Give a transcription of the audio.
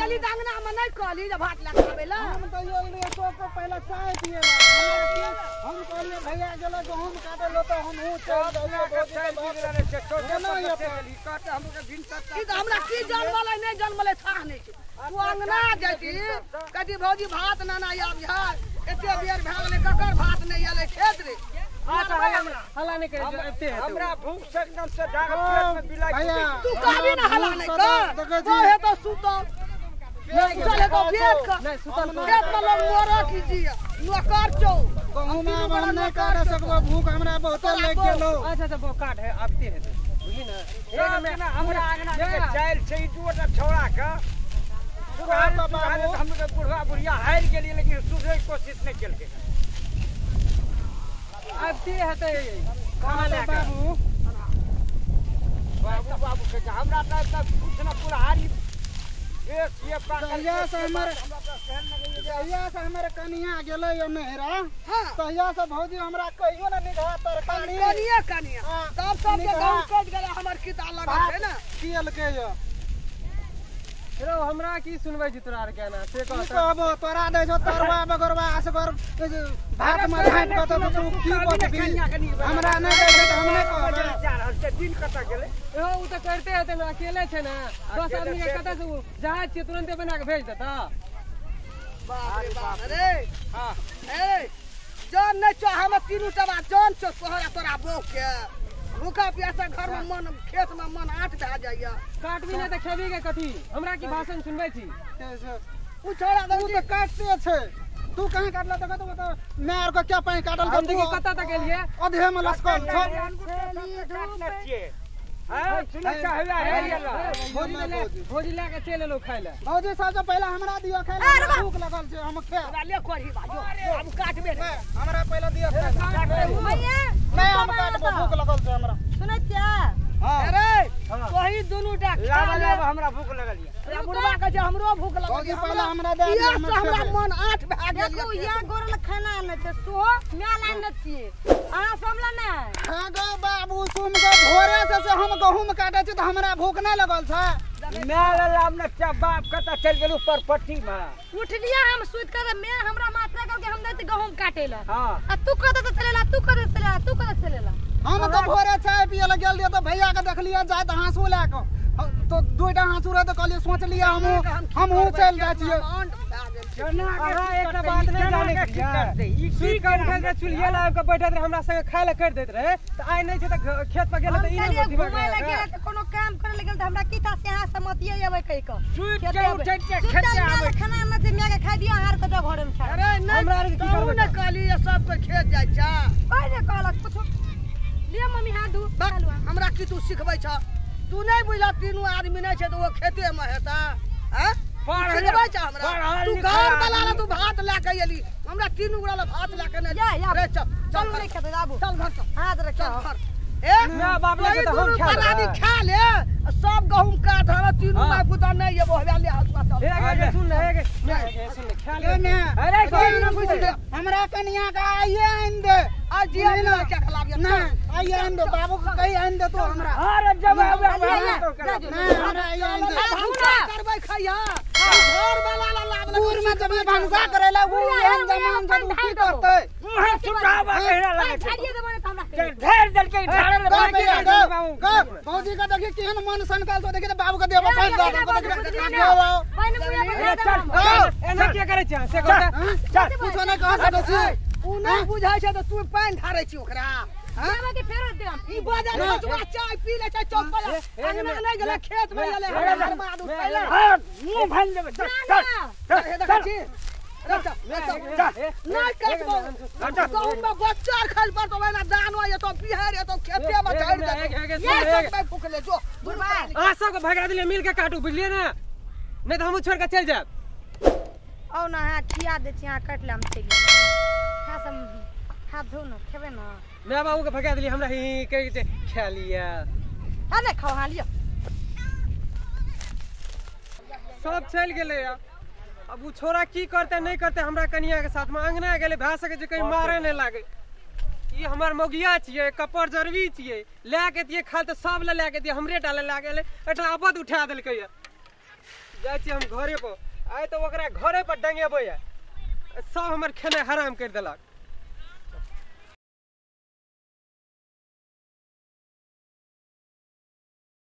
गेली दांगना में नहीं कहली जब भात लगा आवेला हम तो ये लिए तो पहले चाय पिए हम कहलिए भैया गेलो गहूम काटे लो तो हम हूं चल जाइए हमरा की जन्मले नहीं जन्मले था नहीं तू अंगना जाती कदी भौजी भात ना ना याद यार एते बेर भ गेले ककर भात नहीं आले खेत रे हला नहीं करे हमरा भूख से एकदम से डाग पेट में बिलाई तू कहबी ना हला नहीं कर वो है तो सुतो चले तो पेट का नहीं सुतल पेट में लोग मोरा कीजिए नौकर चो गहूम हम नहीं काट सकबो भूख हमरा बहुत लग गेलो अच्छा तो वो काट है आते है बुझी ना एक में हमरा आगना के चाइल छै दूटा छौड़ा का हम के बुढ़वा बुढ़िया हार गेली लेकिन सुधरे कोशिश नहीं केलके आते है तो खाना लेके बाबू के हमरा तब कुछ ना पुरहारी ये तहिया से हमर कनिया गेलै यो नहरा तहिया से भौजी हमरा कहियो ना निघा तरकारी कनिया तब सब के गांव कट गेले हमर किता लगा है ना कियल के यो रो हमरा की सुनबै जी तोरा के ना से कहबो तोरा दे छो तरवा बगरवा असगर भात में झाट कत तो तू की बोलबी हमरा नहीं दे तो हम नहीं कहबे दिन कत गेले ओ उ त करते है ना अकेले छे ना 10 आदमी के कत से जहाज के तुरंत बना के भेज देता बाप रे बाप रे हां ए जान नहीं चाह हम तीनों टबा जान छो तोहरा तोरा बोक के भूखा प्यासा घर में मन खेत में मन आट भ जाइया काटबी नहीं त खेबी के कथी हमरा की भाषण सुनबै छी उ छोड़ा दे तो काटते छे तू कहां काटला तो मैं और को क्या पाए काटल हम देखि कत तक गेलिए अधे में लस्कल छो हां सुन चाहला है भोजी लेके चले लो खाइला भौजी सबसे पहले हमरा दियो खाइला भूख लगल छे हम खे ले कोरी बाजो अब काटबे हमरा पहले दियो खाइला भैया नहीं हम काटबो भूख लगल छे हमरा सुनै छियै अरे तोही दुनू टा लाब हमरा भूख लगल या बुढ़वा के जे हमरो भूख लगल भौजी पहले हमरा दे दियो हमरा मन आठ भ गेल देखो या गोरल खाना न ते सो मेल आन छिए अहाँ सबला न हां गो बाबू सुन के भोरे से हम गहूम काटे छी तो हमरा भूख नहीं लगल छे मेल लाब न चा बाप कत चल गेलु पर पट्टी में उठ लिया हम सुत कर मैं हमरा मात्रा के हम देते गहूम काटेला हां आ तू कत चलेला तू कत चलेला हम तो भोरे चाय पिए ल गेल तो भैया के देखलिए जात हाँसू ले के तो दुइटा हाँसू रहे तो कहलिए सोच लिया हम चल जाय छिए अहाँ एकटा बात नहीं जाने के ई की कर के चुलिया ला के बैठत रहे हमरा संगे खाय ले कर देत रहे त आइ नहीं छै त खेत पर गेल त ई नहीं दिमाग घुमै लगे त कोनो काम करे लगे त हमरा की था से हां समतिए आबै कहि क सुत के उठै के खेत आबै खाना में से मैं के खा दियो हार कत घरे में खा अरे हमरा की करबे न कहली सब के खेत जाय छ ओइ रे कहलक कुछो ले मम्मी हाथ धो हमरा की तू सिखबै छ तू नहीं बुझला तीनों आदमी नहीं छै त वो खेते में हेता हैं सिखबै छ हमरा तू घर वाला तू भात ला के एली हमरा तीनों गोड़ा भात ला के नहीं रे चल चल नहीं खेते बाबू चल घर चल हाथ रे चल घर ए मैं बाप ले के हम खा ले सब गहूम काट हमरा तीनों माय पुता नहीं ये बोहवा ले अस्पताल हे सुन ले सुन ले खा ले अरे हमरा कन्या का आइए आइन दे आज जी ना क्या खिला दिया ना आइए आइन दे बाबू को कहीं आइन दे तो हमरा अरे जब ना हमरा आइए आइन दे करबै खैया घर वाला ला लाभ पूर में जब भंसा करेला वो एहन जमान जब की करते मुंह सुटावा कहला लगे छाड़िए देबो त हमरा ढेर दल के ढाड़ल भौजी का देखि केहन मन सनकाल तो देखि बाबू के देबो पाइन दे एना के करे छ से कहता चल कुछ नहीं कह सकै छी उ नहीं बुझाय छै त तू पाइन ढारै छी ओकरा देबो के फेरो देम ई बाजा में चाय पी ले छै चौक पर अंगना नहीं गेले खेत में गेले हमरा मादू पहले मुंह भन देबे चल देखै छी नहीं कटबो गांव में बच्चा खल पर तो ना दानो ये तो बिहार ये तो खेते में झाड़ दे ये सब पे फूक ले जो बुढ़ाई आ सब के भगा दिले मिल के काटू बुझलिए ना नहीं तो हम छोड़ के चल जाब औ ना हाथ खिया दे छी हां काट ले हम चल खा सब हाथ धो न खेबे न मैं बाबू के भगा दिली हमरा ही कह के खा लिया अरे खाओ हां लियो सब चल गेले यार अब वो छोरा की करते नहीं करते हमरा कनिया के साथ में अंगना गेले भा सके जे कहीं मारे नहीं लागे ये हमार मोगिया छिए कपर जरवी छिए ले के दिए खाल तो सब ले के दिए हमरे डाले लागे एटा आपद उठा देलकै जाइ छी हम घरे पर आइ तो ओकरा घरे पर डंगेबै सब हमर खेनाइ हराम कर देलक।